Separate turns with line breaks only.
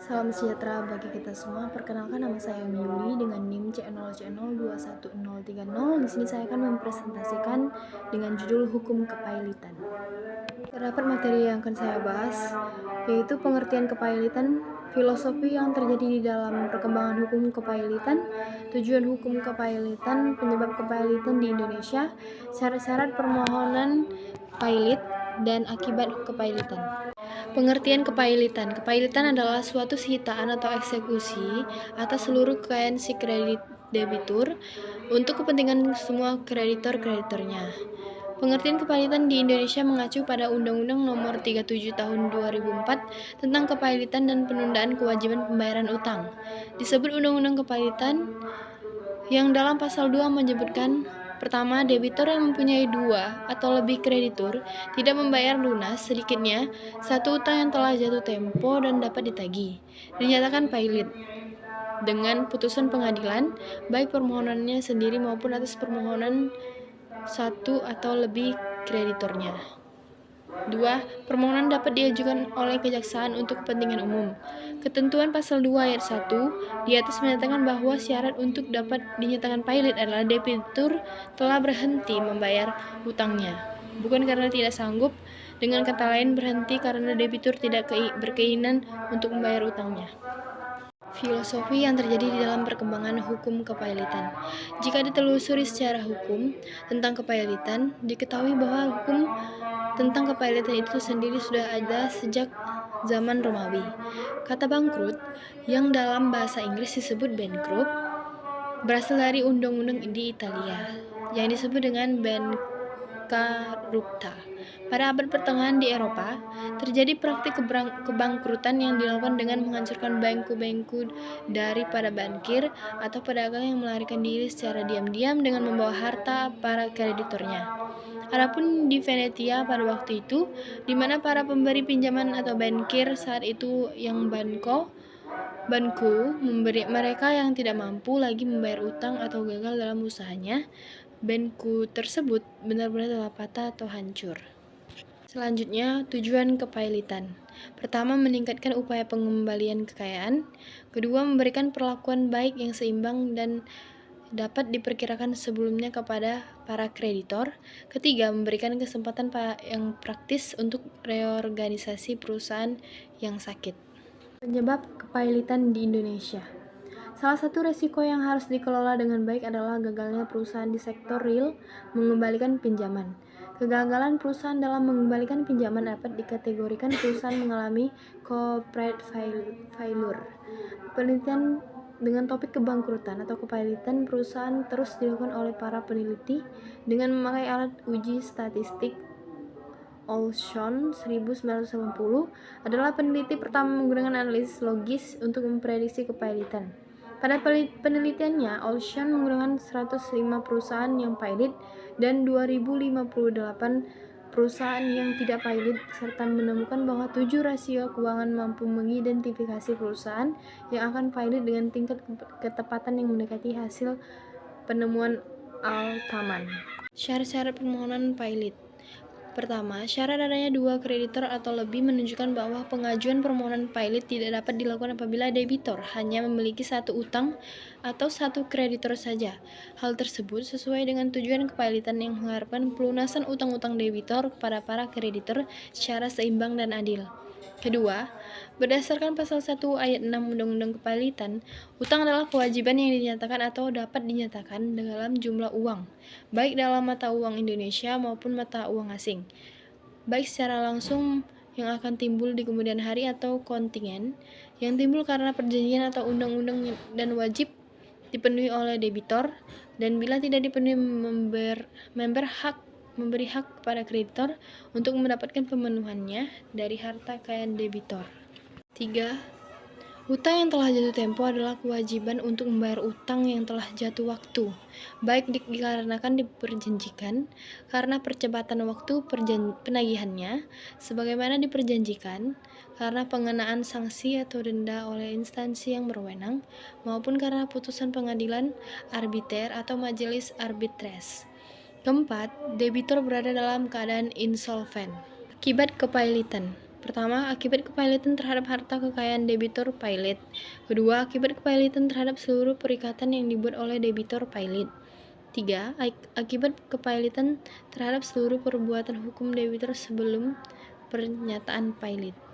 Salam sejahtera bagi kita semua. Perkenalkan, nama saya Yuli dengan NIM C0C021030. Di sini saya akan mempresentasikan dengan judul Hukum Kepailitan. Terdapat materi yang akan saya bahas, yaitu pengertian kepailitan, filosofi yang terjadi di dalam perkembangan hukum kepailitan, tujuan hukum kepailitan, penyebab kepailitan di Indonesia, syarat-syarat permohonan pailit, dan akibat kepailitan. Pengertian kepailitan. Kepailitan adalah suatu sitaan atau eksekusi atas seluruh kekayaan si debitur untuk kepentingan semua kreditor-kreditornya. Pengertian kepailitan di Indonesia mengacu pada Undang-Undang Nomor 37 Tahun 2004 tentang kepailitan dan penundaan kewajiban pembayaran utang. Disebut Undang-Undang Kepailitan yang dalam pasal 2 menyebutkan: pertama, debitur yang mempunyai 2 atau lebih kreditur tidak membayar lunas sedikitnya satu utang yang telah jatuh tempo dan dapat ditagih, dinyatakan pailit dengan putusan pengadilan, baik permohonannya sendiri maupun atas permohonan satu atau lebih kreditornya. 2. Permohonan dapat diajukan oleh kejaksaan untuk kepentingan umum. Ketentuan pasal 2 ayat 1 di atas menyatakan bahwa syarat untuk dapat dinyatakan pailit adalah debitur telah berhenti membayar hutangnya, bukan karena tidak sanggup. Dengan kata lain, berhenti karena debitur tidak berkeinginan untuk membayar hutangnya. Filosofi yang terjadi di dalam perkembangan hukum kepailitan. Jika ditelusuri secara hukum tentang kepailitan, diketahui bahwa hukum tentang kepailitan itu sendiri sudah ada sejak zaman Romawi. Kata bangkrut, yang dalam bahasa Inggris disebut bankrupt, berasal dari undang-undang di Italia yang disebut dengan bancarupta. Pada abad pertengahan di Eropa, terjadi praktik kebangkrutan yang dilakukan dengan menghancurkan bangku-bangku daripada bankir atau pedagang yang melarikan diri secara diam-diam dengan membawa harta para kreditornya. Adapun di Venetia pada waktu itu, di mana para pemberi pinjaman atau bankir saat itu yang banku memberi mereka yang tidak mampu lagi membayar utang atau gagal dalam usahanya, banku tersebut benar-benar telah patah atau hancur. Selanjutnya, tujuan kepailitan. Pertama, meningkatkan upaya pengembalian kekayaan. Kedua, memberikan perlakuan baik yang seimbang dan dapat diperkirakan sebelumnya kepada para kreditor. Ketiga, memberikan kesempatan yang praktis untuk reorganisasi perusahaan yang sakit. Penyebab kepailitan di Indonesia. Salah satu resiko yang harus dikelola dengan baik adalah gagalnya perusahaan di sektor real mengembalikan pinjaman. Kegagalan perusahaan dalam mengembalikan pinjaman dapat dikategorikan perusahaan mengalami corporate failure. Penelitian dengan topik kebangkrutan atau kepailitan perusahaan terus dilakukan oleh para peneliti dengan memakai alat uji statistik. Olson 1980 adalah peneliti pertama menggunakan analisis logis untuk memprediksi kepailitan. Pada penelitiannya, Olson menggunakan 105 perusahaan yang pailit dan 2058 perusahaan yang tidak pailit, serta menemukan bahwa 7 rasio keuangan mampu mengidentifikasi perusahaan yang akan pailit dengan tingkat ketepatan yang mendekati hasil penemuan Altman. Syarat-syarat permohonan pailit. Pertama, syarat adanya 2 kreditor atau lebih menunjukkan bahwa pengajuan permohonan pailit tidak dapat dilakukan apabila debitor hanya memiliki satu utang atau satu kreditor saja. Hal tersebut sesuai dengan tujuan kepailitan yang mengharapkan pelunasan utang-utang debitor kepada para kreditor secara seimbang dan adil. Kedua, berdasarkan pasal 1 ayat 6 Undang-Undang Kepailitan, utang adalah kewajiban yang dinyatakan atau dapat dinyatakan dalam jumlah uang, baik dalam mata uang Indonesia maupun mata uang asing, baik secara langsung yang akan timbul di kemudian hari atau kontingen yang timbul karena perjanjian atau undang-undang dan wajib dipenuhi oleh debitor, dan bila tidak dipenuhi memberi hak kepada kreditor untuk mendapatkan pemenuhannya dari harta kekayaan debitor. 3. Hutang yang telah jatuh tempo adalah kewajiban untuk membayar utang yang telah jatuh waktu, baik dikarenakan diperjanjikan karena percepatan waktu penagihannya, sebagaimana diperjanjikan karena pengenaan sanksi atau denda oleh instansi yang berwenang, maupun karena putusan pengadilan arbiter atau majelis arbitres. Keempat, debitur berada dalam keadaan insolven. Akibat kepailitan. Pertama, akibat kepilitan terhadap harta kekayaan debitur pilot. Kedua, akibat kepilitan terhadap seluruh perikatan yang dibuat oleh debitur pilot. 3. Akibat kepilitan terhadap seluruh perbuatan hukum debitur sebelum pernyataan pilot.